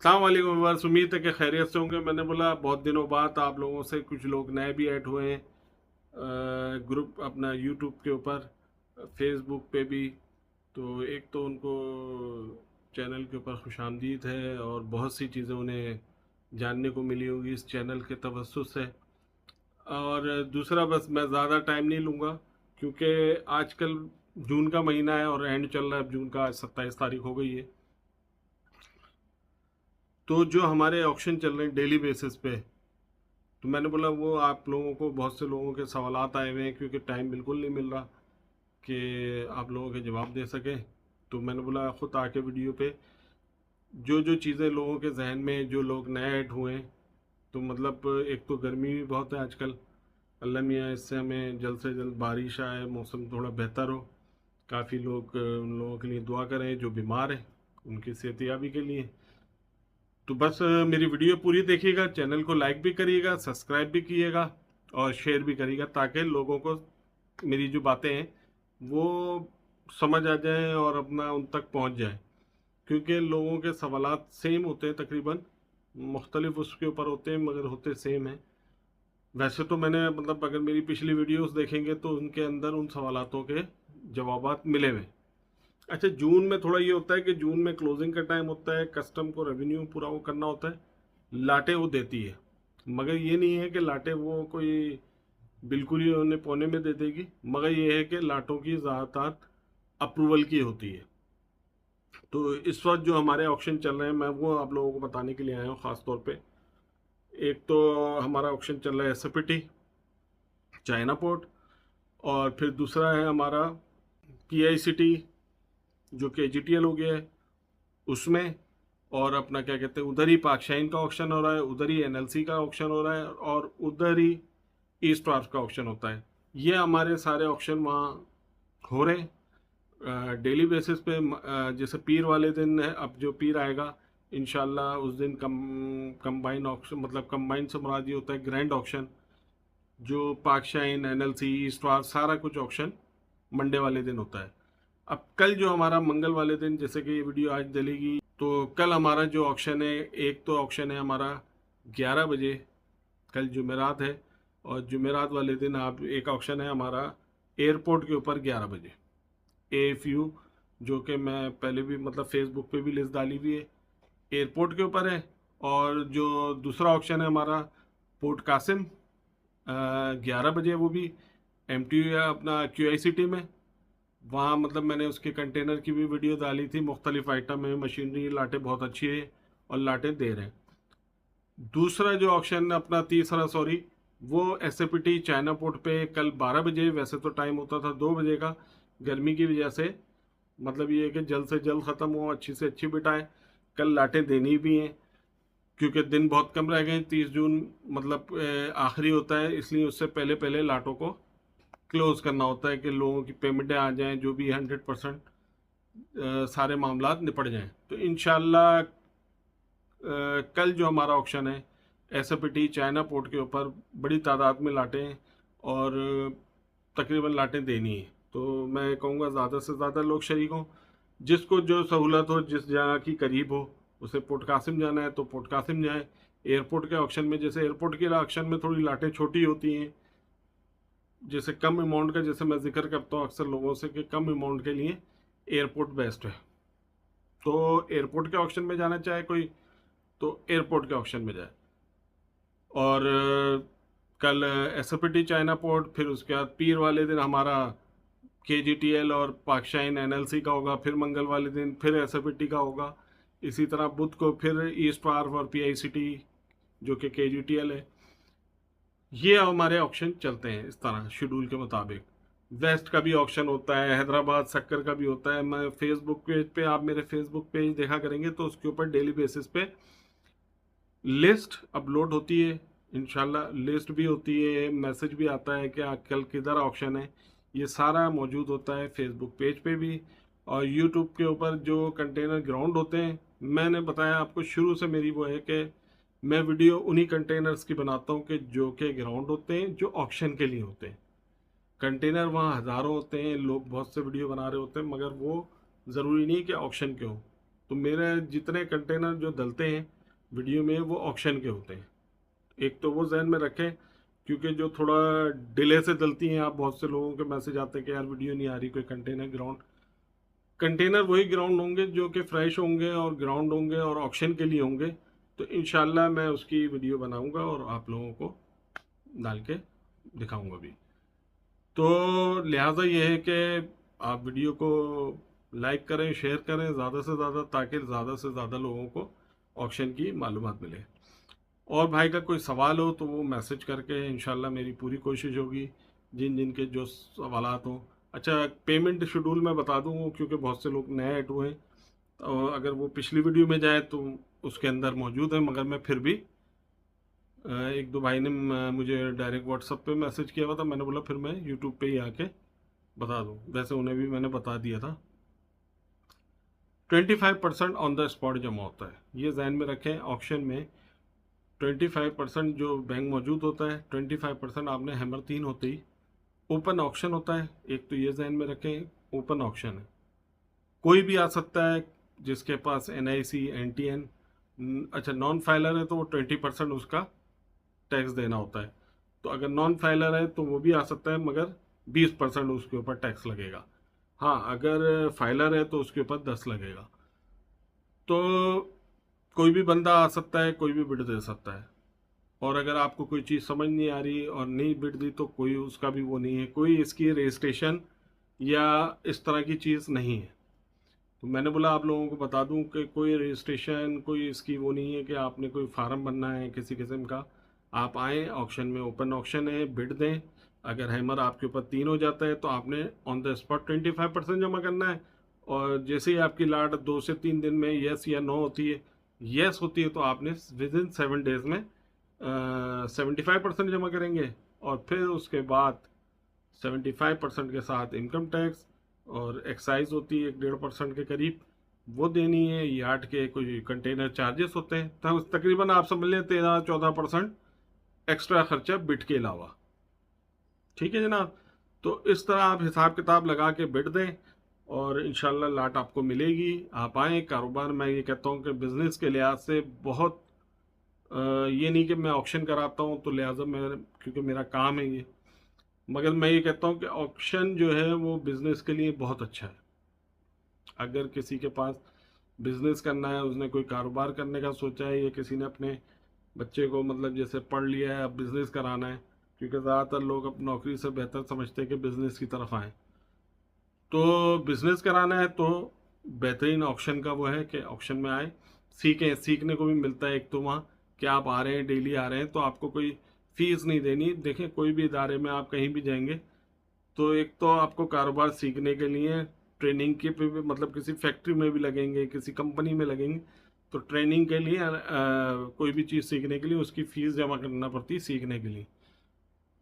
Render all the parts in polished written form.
अस्सलाम वालेकुम व्यूअर्स, उम्मीद है कि खैरियत से होंगे। मैंने बोला बहुत दिनों बाद आप लोगों से, कुछ लोग नए भी ऐड हुए हैं ग्रुप अपना यूट्यूब के ऊपर, फेसबुक पे भी। तो एक तो उनको चैनल के ऊपर खुशामदीद है और बहुत सी चीज़ें उन्हें जानने को मिली होगी इस चैनल के तवस्सुस से। और दूसरा, बस मैं ज़्यादा टाइम नहीं लूँगा क्योंकि आजकल जून का महीना है और एंड चल रहा है। अब जून का आज 27 तारीख हो गई है। तो जो हमारे ऑक्शन चल रहे हैं डेली बेसिस पे, तो मैंने बोला वो आप लोगों को, बहुत से लोगों के सवालात आए हुए हैं क्योंकि टाइम बिल्कुल नहीं मिल रहा कि आप लोगों के जवाब दे सकें। तो मैंने बोला ख़ुद आके वीडियो पे जो जो चीज़ें लोगों के जहन में, जो लोग नए ऐड हुए हैं, तो मतलब एक तो गर्मी भी बहुत है आजकल। अल्लाह मियाँ इससे हमें जल्द से जल्द बारिश आए, मौसम थोड़ा बेहतर हो। काफ़ी लोग उन लोगों के लिए दुआ करें जो बीमार हैं, उनकी सेहतयाबी के लिए। तो बस मेरी वीडियो पूरी देखिएगा, चैनल को लाइक भी करिएगा, सब्सक्राइब भी कीजिएगा और शेयर भी करिएगा, ताकि लोगों को मेरी जो बातें हैं वो समझ आ जाएं और अपना उन तक पहुंच जाएं। क्योंकि लोगों के सवालात सेम होते हैं, तकरीबन मुख्तलिफ उसके ऊपर होते हैं मगर होते सेम हैं। वैसे तो मैंने मतलब अगर मेरी पिछली वीडियोस देखेंगे तो उनके अंदर उन सवालातों के जवाबात मिले हुए। अच्छा, जून में थोड़ा ये होता है कि जून में क्लोजिंग का टाइम होता है, कस्टम को रेवेन्यू पूरा वो करना होता है। लाटें वो देती है, मगर ये नहीं है कि लाटें वो कोई बिल्कुल ही उन्हें पौने में दे देगी, मगर ये है कि लाटों की ज़्यादातर अप्रूवल की होती है। तो इस वक्त जो हमारे ऑक्शन चल रहे हैं, मैं वो आप लोगों को बताने के लिए आया हूँ ख़ास तौर पे। एक तो हमारा ऑक्शन चल रहा है एसएपीटी चाइना पोर्ट, और फिर दूसरा है हमारा पीआईसीटी जो कि जीटीएल हो गया है उसमें। और अपना क्या कहते हैं, उधर ही पाकशाइन का ऑक्शन हो रहा है, उधर ही एनएलसी का ऑक्शन हो रहा है और उधर ही ईस्ट वार्फ का ऑक्शन होता है। ये हमारे सारे ऑक्शन वहाँ हो रहे हैं डेली बेसिस पे। जैसे पीर वाले दिन है, अब जो पीर आएगा इंशाल्लाह उस दिन कंबाइन ऑक्शन, मतलब कंबाइन से मुराद ये होता है ग्रैंड ऑक्शन। जो पाकशाइन, एनएलसी, ईस्ट वार्फ सारा कुछ ऑक्शन मंडे वाले दिन होता है। अब कल जो हमारा मंगल वाले दिन, जैसे कि ये वीडियो आज डलेगी, तो कल हमारा जो ऑक्शन है, एक तो ऑक्शन है हमारा 11 बजे, कल जुमेरात है। और जुमेरात वाले दिन आप एक ऑक्शन है हमारा एयरपोर्ट के ऊपर 11 बजे, एएफयू, जो कि मैं पहले भी मतलब फेसबुक पे भी लिस्ट डाली हुई है, एयरपोर्ट के ऊपर है। और जो दूसरा ऑक्शन है हमारा पोर्ट कासिम, 11 बजे, वो भी एमटी अपना क्यूआईसीटी में। वहाँ मतलब मैंने उसके कंटेनर की भी वीडियो डाली थी, मुख्तलिफ आइटम है, मशीनरी, लाटें बहुत अच्छी है और लाटें दे रहे हैं। दूसरा जो ऑक्शन अपना तीसरा, सॉरी, वो एसएपीटी चाइना पोर्ट पे कल 12 बजे। वैसे तो टाइम होता था 2 बजे का, गर्मी की वजह से मतलब ये है कि जल्द से जल्द ख़त्म हो, अच्छी से अच्छी बिटाएं। कल लाटें देनी भी हैं क्योंकि दिन बहुत कम रह गए, 30 जून मतलब आखिरी होता है, इसलिए उससे पहले पहले लाटों को क्लोज करना होता है कि लोगों की पेमेंटें आ जाएं, जो भी 100% सारे मामला निपट जाएं। तो इंशाल्लाह कल जो हमारा ऑक्शन है एसएपीटी चाइना पोर्ट के ऊपर बड़ी तादाद में लाटें और तकरीबन लाटें देनी है। तो मैं कहूँगा ज़्यादा से ज़्यादा लोग शरीक हों, जिसको जो सहूलत हो, जिस जगह की करीब हो, उसे पोर्ट कासिम जाना है तो पोर्ट कासिम जाए। एयरपोर्ट के ऑक्शन में, जैसे एयरपोर्ट के ऑक्शन में थोड़ी लाटें छोटी होती हैं, जैसे कम अमाउंट का, जैसे मैं जिक्र करता हूँ अक्सर लोगों से कि कम अमाउंट के लिए एयरपोर्ट बेस्ट है। तो एयरपोर्ट के ऑक्शन में जाना चाहे कोई, तो एयरपोर्ट के ऑक्शन में जाए। और कल एसएपीटी चाइना पोर्ट, फिर उसके बाद पीर वाले दिन हमारा केजीटीएल और पाकशाइन एनएलसी का होगा, फिर मंगल वाले दिन फिर एसएपीटी का होगा। इसी तरह बुध को फिर ईस्ट वार्फ और पीआईसीटी जो कि केजीटीएल है। ये हमारे ऑक्शन चलते हैं इस तरह शेड्यूल के मुताबिक। वेस्ट का भी ऑक्शन होता है, हैदराबाद शक्कर का भी होता है। मैं फेसबुक पेज पे, आप मेरे फेसबुक पेज देखा करेंगे तो उसके ऊपर डेली बेसिस पे लिस्ट अपलोड होती है, इंशाल्लाह लिस्ट भी होती है, मैसेज भी आता है कि कल किधर ऑक्शन है। ये सारा मौजूद होता है फेसबुक पेज पे भी। और यूट्यूब के ऊपर जो कंटेनर ग्राउंड होते हैं, मैंने बताया आपको शुरू से मेरी वो है कि मैं वीडियो उन्हीं कंटेनर्स की बनाता हूँ कि जो कि ग्राउंड होते हैं, जो ऑक्शन के लिए होते हैं। कंटेनर वहाँ हज़ारों होते हैं, लोग बहुत से वीडियो बना रहे होते हैं, मगर वो ज़रूरी नहीं कि ऑक्शन के हो। तो मेरे जितने कंटेनर जो डलते हैं वीडियो में वो ऑक्शन के होते हैं। एक तो वो जहन में रखें, क्योंकि जो थोड़ा डिले से डलती हैं, आप बहुत से लोगों के मैसेज आते हैं कि यार वीडियो नहीं आ रही, कोई कंटेनर वही ग्राउंड होंगे जो कि फ्रेश होंगे और ग्राउंड होंगे और ऑक्शन के लिए होंगे। तो इंशाल्लाह मैं उसकी वीडियो बनाऊंगा और आप लोगों को डाल के दिखाऊंगा भी। तो लिहाजा ये है कि आप वीडियो को लाइक करें, शेयर करें ज़्यादा से ज़्यादा, ताकि ज़्यादा से ज़्यादा लोगों को ऑक्शन की मालूमात मिले। और भाई का कोई सवाल हो तो वो मैसेज करके, इंशाल्लाह मेरी पूरी कोशिश होगी जिन जिन के जो सवालात हों। अच्छा, पेमेंट शेड्यूल मैं बता दूँ, क्योंकि बहुत से लोग नए ऐड हुए हैं, और अगर वो पिछली वीडियो में जाए तो उसके अंदर मौजूद है, मगर मैं फिर भी एक दो भाई ने मुझे डायरेक्ट व्हाट्सएप पे मैसेज किया हुआ था, मैंने बोला फिर मैं यूट्यूब पे ही आके बता दूँ, वैसे उन्हें भी मैंने बता दिया था। 25% ऑन द स्पॉट जमा होता है, ये जहन में रखें। ऑक्शन में 25% जो बैंक मौजूद होता है, 25% आपने हैमर 3 होते ही ओपन ऑक्शन होता है। एक तो ये जहन में रखें, ओपन ऑक्शन है, कोई भी आ सकता है जिसके पास NIC NTN। अच्छा, नॉन फाइलर है तो वो 20% उसका टैक्स देना होता है। तो अगर नॉन फाइलर है तो वो भी आ सकता है, मगर 20% उसके ऊपर टैक्स लगेगा। हाँ, अगर फाइलर है तो उसके ऊपर 10 लगेगा। तो कोई भी बंदा आ सकता है, कोई भी बिड दे सकता है। और अगर आपको कोई चीज़ समझ नहीं आ रही और नहीं बिड दी तो कोई उसका भी वो नहीं है, कोई इसकी रजिस्ट्रेशन या इस तरह की चीज़ नहीं है। तो मैंने बोला आप लोगों को बता दूं कि कोई रजिस्ट्रेशन, कोई इसकी वो नहीं है कि आपने कोई फार्म भरना है किसी किस्म का। आप आएँ ऑक्शन में, ओपन ऑक्शन है, बिड दें। अगर हैमर आपके ऊपर 3 हो जाता है तो आपने ऑन द स्पॉट 25% जमा करना है। और जैसे ही आपकी लाट 2 से 3 दिन में यस या नो होती है, यस होती है तो आपने विद इन 7 डेज में 75% जमा करेंगे। और फिर उसके बाद 75% के साथ इनकम टैक्स और एक्साइज होती है 1.5% के करीब, वो देनी है। यार्ड के कोई कंटेनर चार्जेस होते हैं, तो तकरीबन आप समझ लें 13-14% एक्स्ट्रा खर्चा बिड के अलावा। ठीक है जनाब। तो इस तरह आप हिसाब किताब लगा के बिड दें और इंशाल्लाह लाट आपको मिलेगी। आप आएँ कारोबार, मैं ये कहता हूँ कि बिज़नेस के लिहाज से बहुत ये नहीं कि मैं ऑक्शन कराता हूँ तो लिहाजा मैं, क्योंकि मेरा काम है ये, मगर मैं ये कहता हूँ कि ऑक्शन जो है वो बिज़नेस के लिए बहुत अच्छा है। अगर किसी के पास बिज़नेस करना है, उसने कोई कारोबार करने का सोचा है, या किसी ने अपने बच्चे को मतलब जैसे पढ़ लिया है अब बिज़नेस कराना है, क्योंकि ज़्यादातर लोग अब नौकरी से बेहतर समझते हैं कि बिज़नेस की तरफ आएँ, तो बिज़नेस कराना है तो बेहतरीन ऑक्शन का वो है कि ऑक्शन में आए, सीखें। सीखने को भी मिलता है एक तो वहाँ कि आप आ रहे हैं, डेली आ रहे हैं, तो आपको कोई फ़ीस नहीं देनी। देखें, कोई भी इदारे में आप कहीं भी जाएंगे तो एक तो आपको कारोबार सीखने के लिए ट्रेनिंग के पे भी, मतलब किसी फैक्ट्री में भी लगेंगे, किसी कंपनी में लगेंगे, तो ट्रेनिंग के लिए कोई भी चीज़ सीखने के लिए उसकी फ़ीस जमा करना पड़ती है। सीखने के लिए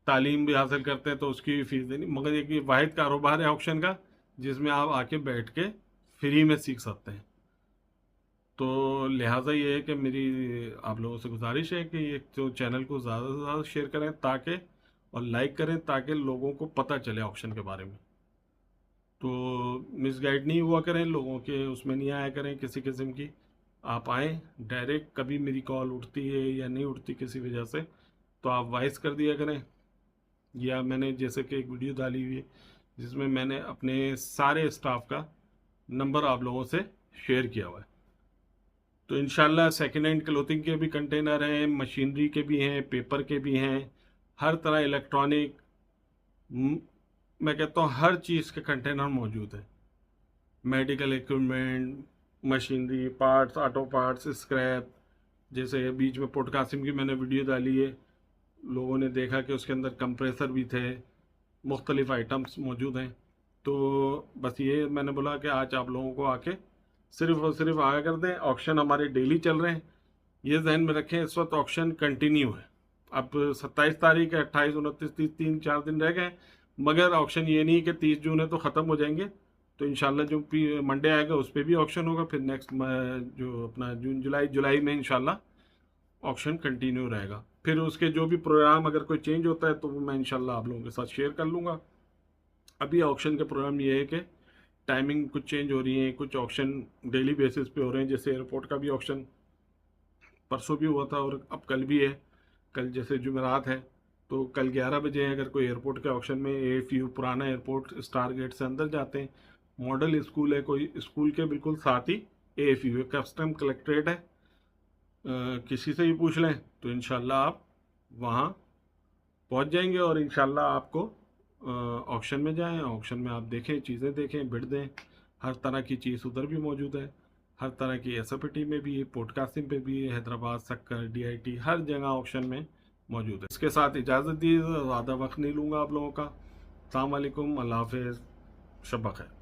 तालीम भी हासिल करते हैं तो उसकी भी फीस देनी। मगर एक ये वाहिद कारोबार है ऑक्शन का जिसमें आप आके बैठ के फ्री में सीख सकते हैं। तो लिहाजा ये है कि मेरी आप लोगों से गुजारिश है कि ये जो चैनल को ज़्यादा से ज़्यादा शेयर करें, ताकि और लाइक करें, ताकि लोगों को पता चले ऑक्शन के बारे में। तो मिसगाइड नहीं हुआ करें, लोगों के उसमें नहीं आया करें किसी किस्म की। आप आएँ डायरेक्ट, कभी मेरी कॉल उठती है या नहीं उठती किसी वजह से तो आप वॉइस कर दिया करें, या मैंने जैसे कि एक वीडियो डाली हुई है जिसमें मैंने अपने सारे स्टाफ का नंबर आप लोगों से शेयर किया हुआ है। तो इंशाल्लाह सेकेंड हैंड क्लोथिंग के भी कंटेनर हैं, मशीनरी के भी हैं, पेपर के भी हैं, हर तरह इलेक्ट्रॉनिक, मैं कहता हूँ हर चीज़ के कंटेनर मौजूद है। Medical equipment, machinery, parts, auto parts, scrap, जैसे बीच में पोटकासिम की मैंने वीडियो डाली है, लोगों ने देखा कि उसके अंदर कंप्रेसर भी थे, मुख्तलिफ़ आइटम्स मौजूद हैं। तो बस ये मैंने बोला कि आज आप लोगों को आके सिर्फ और सिर्फ आया कर दें। ऑक्शन हमारे डेली चल रहे हैं, ये जहन में रखें। इस वक्त ऑक्शन कंटिन्यू है। अब 27 तारीख है, 28, 29, 30, 3-4 दिन रह गए, मगर ऑक्शन ये नहीं कि 30 जून है तो ख़त्म हो जाएंगे। तो इंशाल्लाह जो मंडे आएगा उस पर भी ऑक्शन होगा, फिर नेक्स्ट जो अपना जून जुलाई में इंशाल्लाह ऑक्शन कंटिन्यू रहेगा। फिर उसके जो भी प्रोग्राम अगर कोई चेंज होता है तो वो मैं इंशाल्लाह आप लोगों के साथ शेयर कर लूँगा। अभी ऑक्शन के प्रोग्राम ये है कि टाइमिंग कुछ चेंज हो रही है, कुछ ऑक्शन डेली बेसिस पे हो रहे हैं। जैसे एयरपोर्ट का भी ऑक्शन परसों भी हुआ था और अब कल भी है। कल जैसे जुमेरात है तो कल 11 बजे है। अगर कोई एयरपोर्ट के ऑक्शन में AFU पुराना एयरपोर्ट स्टार गेट से अंदर जाते हैं, मॉडल स्कूल है, कोई स्कूल के बिल्कुल साथ ही AFU कस्टम कलेक्ट्रेट है, किसी से भी पूछ लें तो इंशाल्लाह आप वहाँ पहुँच जाएंगे और इंशाल्लाह आपको ऑक्शन में जाएं, ऑक्शन में आप देखें, चीज़ें देखें, बिड दें। हर तरह की चीज़ उधर भी मौजूद है, हर तरह की SFT में भी है, पोर्ट कासिम पे भी है, हैदराबाद, सक्कर, DIT, हर जगह ऑक्शन में मौजूद है। इसके साथ इजाज़त दीजिए, ज़्यादा वक्त नहीं लूँगा आप लोगों का। अस्सलाम वालेकुम, अल्लाह हाफ़िज़, शब बख़ैर।